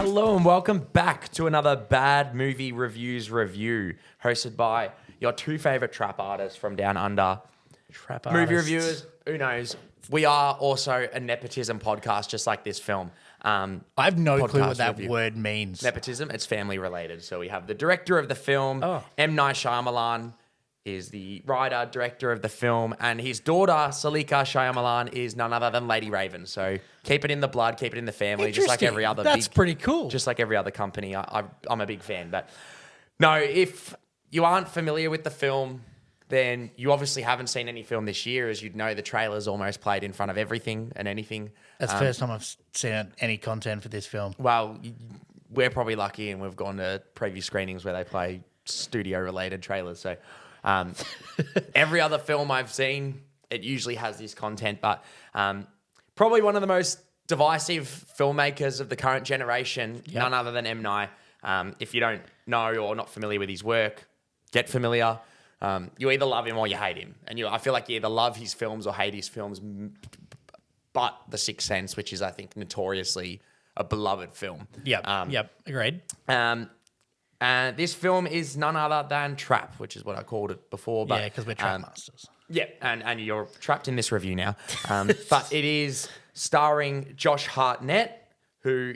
Hello and welcome back to another Bad Movie Reviews review, hosted by your two favourite trap artists from down under. Trap Movie artists. reviewers, who knows? We are also a nepotism podcast, just like this film. I have no clue podcast what that review. word means. Nepotism, it's family related. So we have the director of the film, M. Night Shyamalan, is the writer, director of the film, and his daughter, Salika Shyamalan, is none other than Lady Raven. So keep it in the blood, keep it in the family, just like every other That's pretty cool. Just like every other company. I'm a big fan. But no, if you aren't familiar with the film, then you obviously haven't seen any film this year. As you'd know, the trailer's almost played in front of everything and anything. That's the first time I've seen any content for this film. Well, we're probably lucky and we've gone to preview screenings where they play studio-related trailers. So every other film I've seen, it usually has this content. But probably one of the most divisive filmmakers of the current generation, none other than M. Night. If you don't know or not familiar with his work, get familiar. You either love him or you hate him. And I feel like you either love his films or hate his films, but The Sixth Sense, which is, I think, notoriously a beloved film. Yep, agreed. And this film is none other than Trap, which is what I called it before. But, Yeah, because we're trap masters. Yeah, and you're trapped in this review now. But it is starring Josh Hartnett, who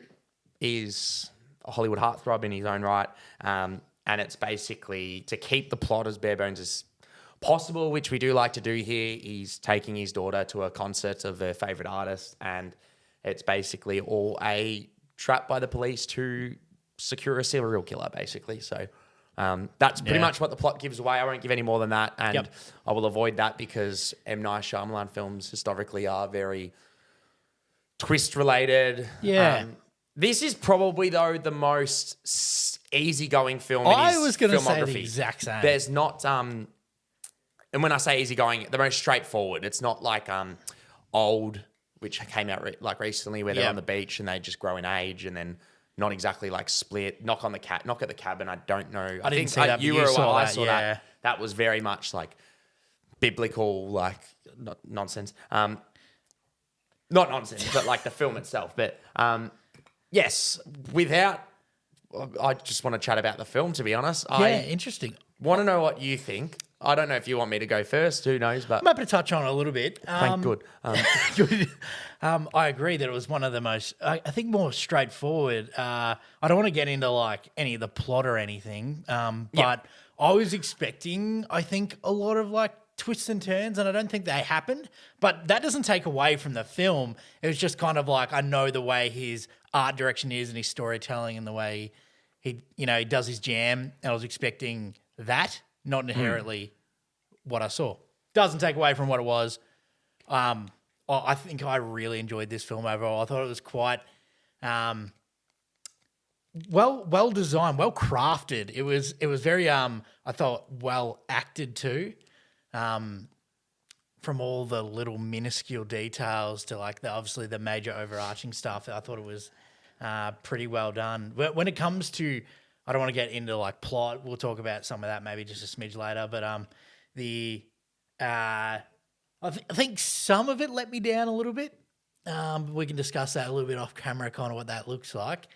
is a Hollywood heartthrob in his own right. And it's basically to keep the plot as bare bones as possible, which we do like to do here. He's taking his daughter to a concert of their favourite artist, and it's basically all a trap by the police to secure a serial killer, basically. So that's pretty much what the plot gives away. I won't give any more than that, and I will avoid that because M. Night Shyamalan films historically are very twist-related. Yeah. This is probably, though, the most easygoing film in I his was going to say filmography. the exact same. There's not, and when I say easygoing, the most straightforward. It's not like Old, which came out recently, where they're on the beach and they just grow in age, and then not exactly like Split, Knock at the Cabin. I don't know. I didn't see that. You but were saw I that, saw that. That was very much like biblical, like nonsense. Not nonsense, but like the film itself. But yes, I just want to chat about the film, to be honest. Interesting. Want to know what you think. I don't know if you want me to go first. Who knows? But I'm happy to touch on it a little bit. thank good. I agree that it was one of the most, I think, more straightforward. I don't want to get into like any of the plot or anything, but I was expecting, I think, a lot of like twists and turns, and I don't think they happened. But that doesn't take away from the film. It was just kind of like, I know the way his art direction is and his storytelling and the way he does his jam, and I was expecting that, not inherently what I saw. Doesn't take away from what it was. I think I really enjoyed this film overall. I thought it was quite well designed, well crafted. It was very I thought well acted too. From all the little minuscule details to like obviously the major overarching stuff. I thought it was pretty well done. When it comes to, I don't want to get into like plot. We'll talk about some of that maybe just a smidge later. But I think some of it let me down a little bit. We can discuss that a little bit off camera, kind of what that looks like.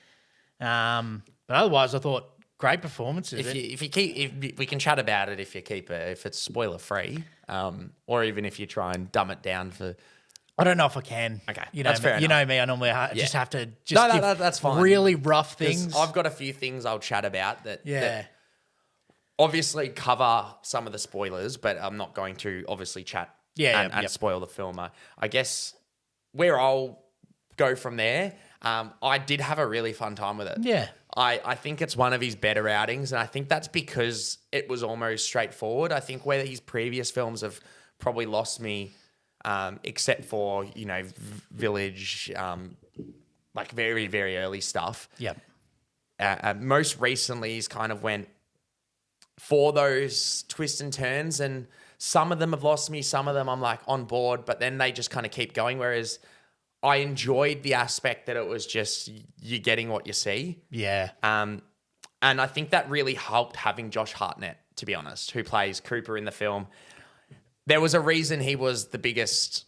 But otherwise, I thought great performances. If we can chat about it if it's spoiler free, or even if you try and dumb it down for. I don't know if I can. Okay, that's fair enough. You know me. I normally just have to give that's fine. Really rough things. I've got a few things I'll chat about that obviously cover some of the spoilers, but I'm not going to obviously chat and spoil the film. I guess where I'll go from there, I did have a really fun time with it. Yeah. I think it's one of his better outings, and I think that's because it was almost straightforward. I think where his previous films have probably lost me, except for, Village, like very, very early stuff. Yep. Most recently, he's kind of went for those twists and turns, and some of them have lost me. Some of them I'm like on board, but then they just kind of keep going. Whereas I enjoyed the aspect that it was just you're getting what you see. Yeah. And I think that really helped having Josh Hartnett, to be honest, who plays Cooper in the film. There was a reason he was the biggest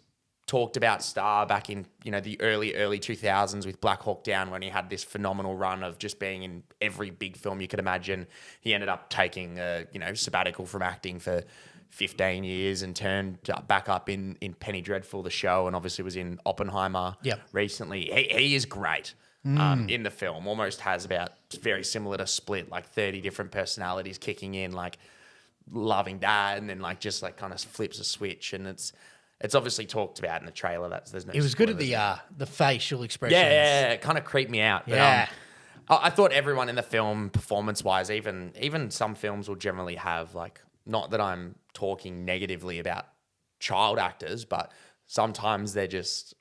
talked about Star back in, the early 2000s with Black Hawk Down, when he had this phenomenal run of just being in every big film you could imagine. He ended up taking a, sabbatical from acting for 15 years and turned back up in Penny Dreadful, the show, and obviously was in Oppenheimer recently. He is great in the film. Almost has about, very similar to Split, like 30 different personalities kicking in, like loving Dad, and then like just like kind of flips a switch, and it's obviously talked about in the trailer. There's no. He was good at the facial expressions. Yeah, it kind of creeped me out. Yeah. But, I thought everyone in the film, performance-wise, even some films will generally have, like, not that I'm talking negatively about child actors, but sometimes they're just.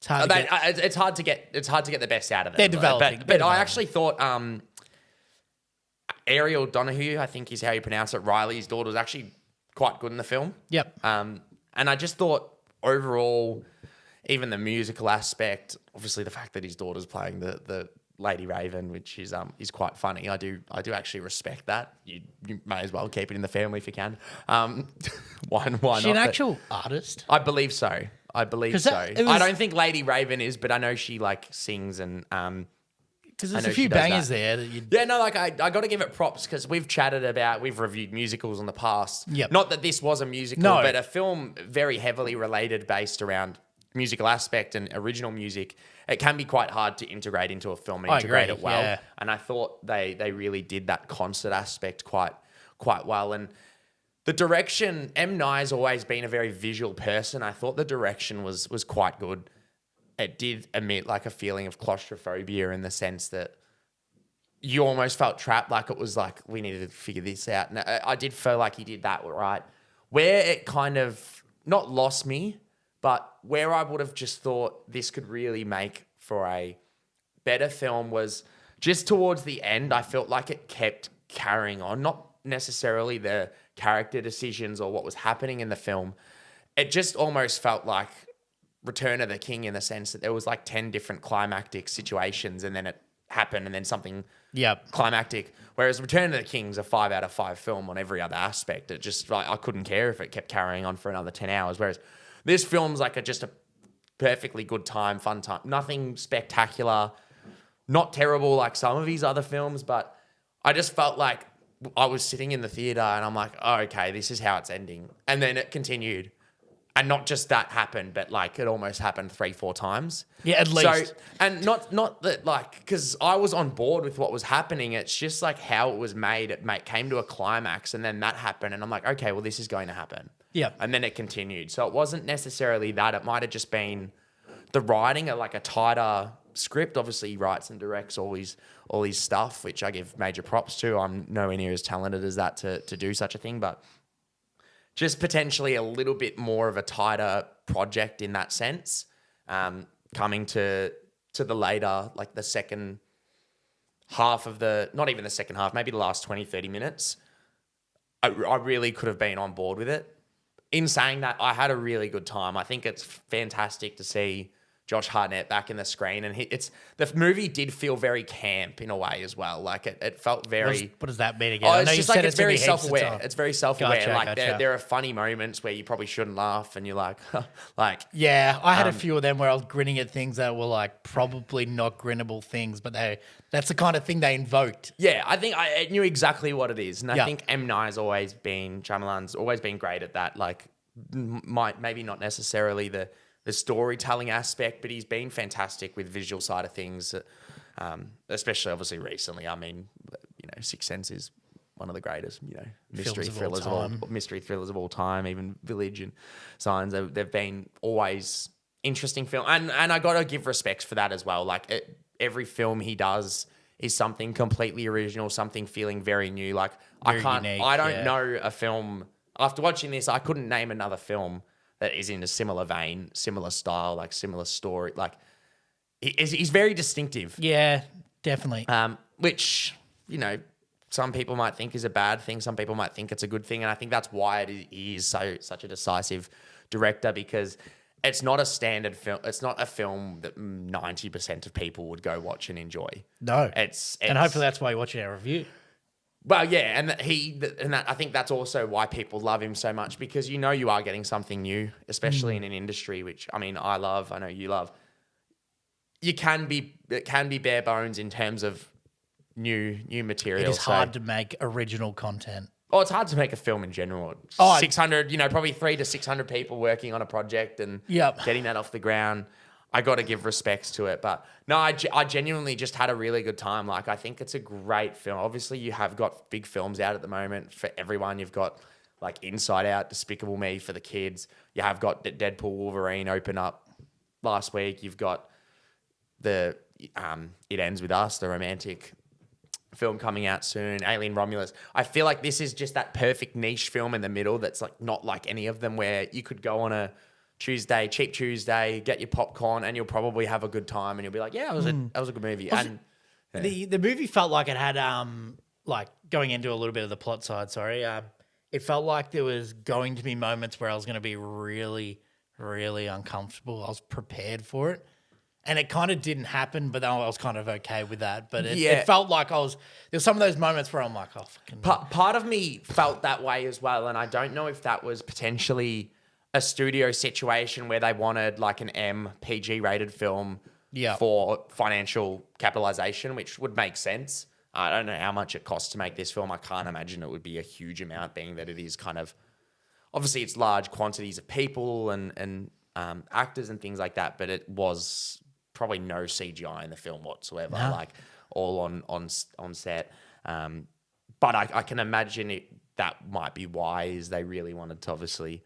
It's hard to get the best out of them. They're developing. But I actually thought Ariel Donahue, I think is how you pronounce it, Riley's daughter, was actually quite good in the film. Yep. And I just thought overall, even the musical aspect, obviously the fact that his daughter's playing the Lady Raven, which is quite funny. I do actually respect that. You may as well keep it in the family if you can. Why not? She's an actual artist? I believe so. I don't think Lady Raven is, but I know she like sings and because there's a few bangers there that you. Yeah, no, like I got to give it props because we've reviewed musicals in the past. Yep. Not that this was a musical, but a film very heavily related, based around musical aspect and original music. It can be quite hard to integrate into a film and integrate it well. Yeah. And I thought they really did that concert aspect quite well. And the direction, M. Night's always been a very visual person. I thought the direction was quite good. It did emit like a feeling of claustrophobia in the sense that you almost felt trapped, like it was like we needed to figure this out. And I did feel like he did that right. Where it kind of not lost me, but where I would have just thought this could really make for a better film was just towards the end. I felt like it kept carrying on, not necessarily the character decisions or what was happening in the film. It just almost felt like Return of the King in the sense that there was like 10 different climactic situations and then it happened and then something climactic. Whereas Return of the King's a 5 out of 5 film on every other aspect. It just, like, I couldn't care if it kept carrying on for another 10 hours. Whereas this film's like just a perfectly good time, fun time. Nothing spectacular, not terrible like some of his other films, but I just felt like I was sitting in the theater and I'm like, oh, okay, this is how it's ending. And then it continued. And not just that happened, but like it almost happened 3-4 times. Yeah, at least. So, and not that like, because I was on board with what was happening. It's just like how it was made. It came to a climax and then that happened. And I'm like, okay, well, this is going to happen. Yeah. And then it continued. So it wasn't necessarily that. It might have just been the writing, like a tighter script. Obviously, he writes and directs all his stuff, which I give major props to. I'm nowhere near as talented as that to do such a thing, but just potentially a little bit more of a tighter project in that sense. Coming to the later, like the second half of not even the second half, maybe the last 20, 30 minutes, I really could have been on board with it. In saying that, I had a really good time. I think it's fantastic to see Josh Hartnett back in the screen, and the movie did feel very camp in a way as well. Like it felt very. What does that mean again? Oh, it's just like it's very self-aware. It's very self-aware. Gotcha, like gotcha. there are funny moments where you probably shouldn't laugh, and you're like, like. Yeah, I had a few of them where I was grinning at things that were like probably not grinnable things, but that's the kind of thing they invoked. Yeah, I think I knew exactly what it is, and I think Shyamalan's always been great at that. Like, maybe not necessarily the storytelling aspect, but he's been fantastic with visual side of things, especially obviously recently. I mean, Sixth Sense is one of the greatest, mystery thrillers of all time. Even Village and Signs, they've been always interesting film, and I got to give respects for that as well. Like every film he does is something completely original, something feeling very new. Like Very unique, I don't know a film after watching this. I couldn't name another film that is in a similar vein, similar style, like similar story. Like he's very distinctive. Yeah, definitely. Which, some people might think is a bad thing. Some people might think it's a good thing. And I think that's why he is such a decisive director, because it's not a standard film. It's not a film that 90% of people would go watch and enjoy. No. It's and hopefully that's why you're watching our review. Well, yeah, and I think that's also why people love him so much, because you are getting something new, especially in an industry which, I mean, I love, I know you love. It can be bare bones in terms of new material. It is hard to make original content. Oh, it's hard to make a film in general. Oh, 600, probably 300 to 600 people working on a project and getting that off the ground. I got to give respects to it. But no, I genuinely just had a really good time. Like, I think it's a great film. Obviously, you have got big films out at the moment for everyone. You've got like Inside Out, Despicable Me for the kids. You have got Deadpool Wolverine open up last week. You've got the It Ends With Us, the romantic film coming out soon, Alien Romulus. I feel like this is just that perfect niche film in the middle that's like not like any of them, where you could go on a Tuesday, cheap Tuesday, get your popcorn, and you'll probably have a good time, and you'll be like, yeah, that was a good movie. And the movie felt like it had like, going into a little bit of the plot side, it felt like there was going to be moments where I was going to be really, really uncomfortable. I was prepared for it. And it kind of didn't happen, but I was kind of okay with that. But it felt like there's some of those moments where I'm like, oh, fucking. Part of me felt that way as well. And I don't know if that was potentially a studio situation where they wanted like an PG rated film for financial capitalization, which would make sense. I don't know how much it costs to make this film. I can't imagine it would be a huge amount, being that it is kind of, obviously it's large quantities of people and actors and things like that, but it was probably no CGI in the film whatsoever, like all on set. But I can imagine that might be why, is they really wanted to obviously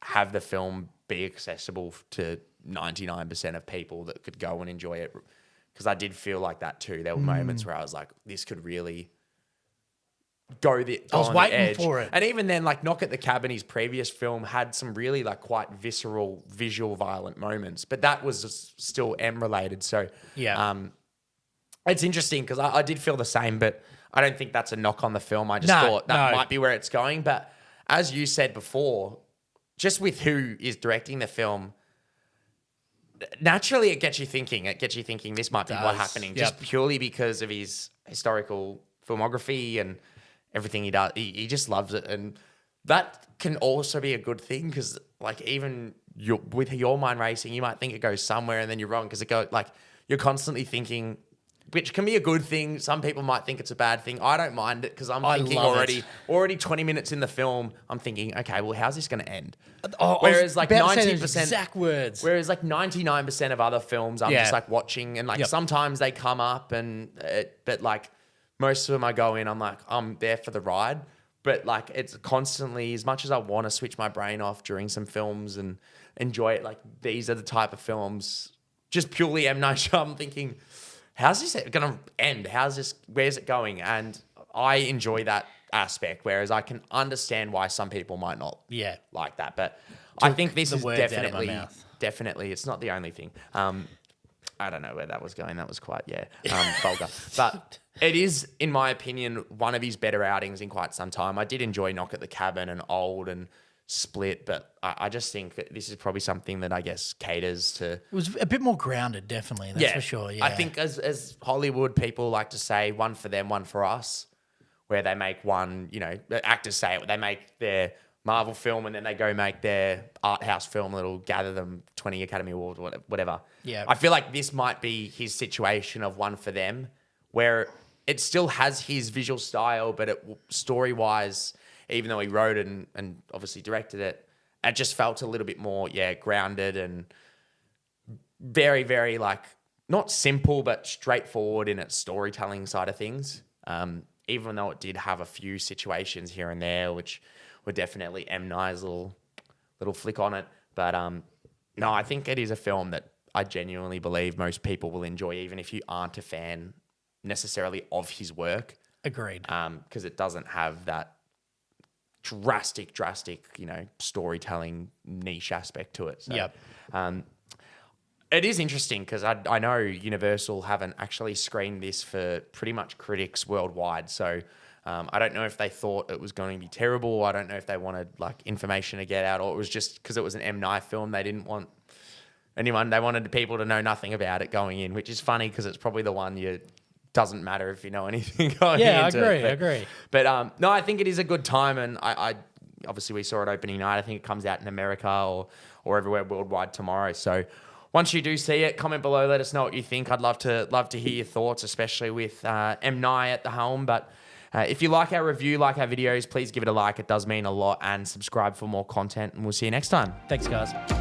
have the film be accessible to 99% of people that could go and enjoy it. Because I did feel like that too. There were moments where I was like, this could really go I was on waiting the edge. for it. And even then, like Knock at the Cabin, his previous film, had some really like quite visceral, visual, violent moments, but that was still M related. So it's interesting because I did feel the same, but I don't think that's a knock on the film. I just thought that might be where it's going. But as you said before, just with who is directing the film, naturally it gets you thinking. It gets you thinking this might be what's happening, just purely because of his historical filmography and everything he does. He just loves it. And that can also be a good thing, because like even with your mind racing, you might think it goes somewhere and then you're wrong, because you're constantly thinking, which can be a good thing. Some people might think it's a bad thing. I don't mind it, because I'm thinking already 20 minutes in the film, I'm thinking, okay, well, how's this going to end? Whereas like 90%, exact words. Whereas like 99% of other films, I'm just like watching, and like sometimes they come up, but like most of them I go in, I'm like, I'm there for the ride. But like it's constantly, as much as I want to switch my brain off during some films and enjoy it, like these are the type of films, just purely M. Night Shyamalan, I'm thinking, how's this going to end? Where's it going? And I enjoy that aspect, whereas I can understand why some people might not like that. But I think this is definitely, it's not the only thing. I don't know where that was going. That was quite, vulgar. But it is, in my opinion, one of his better outings in quite some time. I did enjoy Knock at the Cabin and Old and Split, but I just think that this is probably something that I guess caters to. It was a bit more grounded, definitely. That's for sure. Yeah, I think as Hollywood people like to say, one for them, one for us, where they make one. Actors say it. They make their Marvel film and then they go make their art house film that'll gather them 20 Academy Awards or whatever. Yeah, I feel like this might be his situation of one for them, where it still has his visual style, but story wise, even though he wrote it and obviously directed it, it just felt a little bit more, grounded and very, very like not simple, but straightforward in its storytelling side of things. Even though it did have a few situations here and there, which were definitely M. Night's little flick on it. But no, I think it is a film that I genuinely believe most people will enjoy, even if you aren't a fan necessarily of his work. Agreed. Because it doesn't have that drastic, storytelling niche aspect to it. So, it is interesting because I know Universal haven't actually screened this for pretty much critics worldwide. So I don't know if they thought it was going to be terrible. I don't know if they wanted like information to get out, or it was just because it was an M. Night film. They didn't want anyone. They wanted people to know nothing about it going in, which is funny because it's probably the one you doesn't matter if you know anything going Yeah, into I it. agree. But no, I think it is a good time, and I obviously we saw it opening night. I think it comes out in America or everywhere worldwide tomorrow. So once you do see it, comment below. Let us know what you think. I'd love to hear your thoughts, especially with M. Nye at the helm. But if you like our review, like our videos, please give it a like. It does mean a lot. And subscribe for more content. And we'll see you next time. Thanks, guys.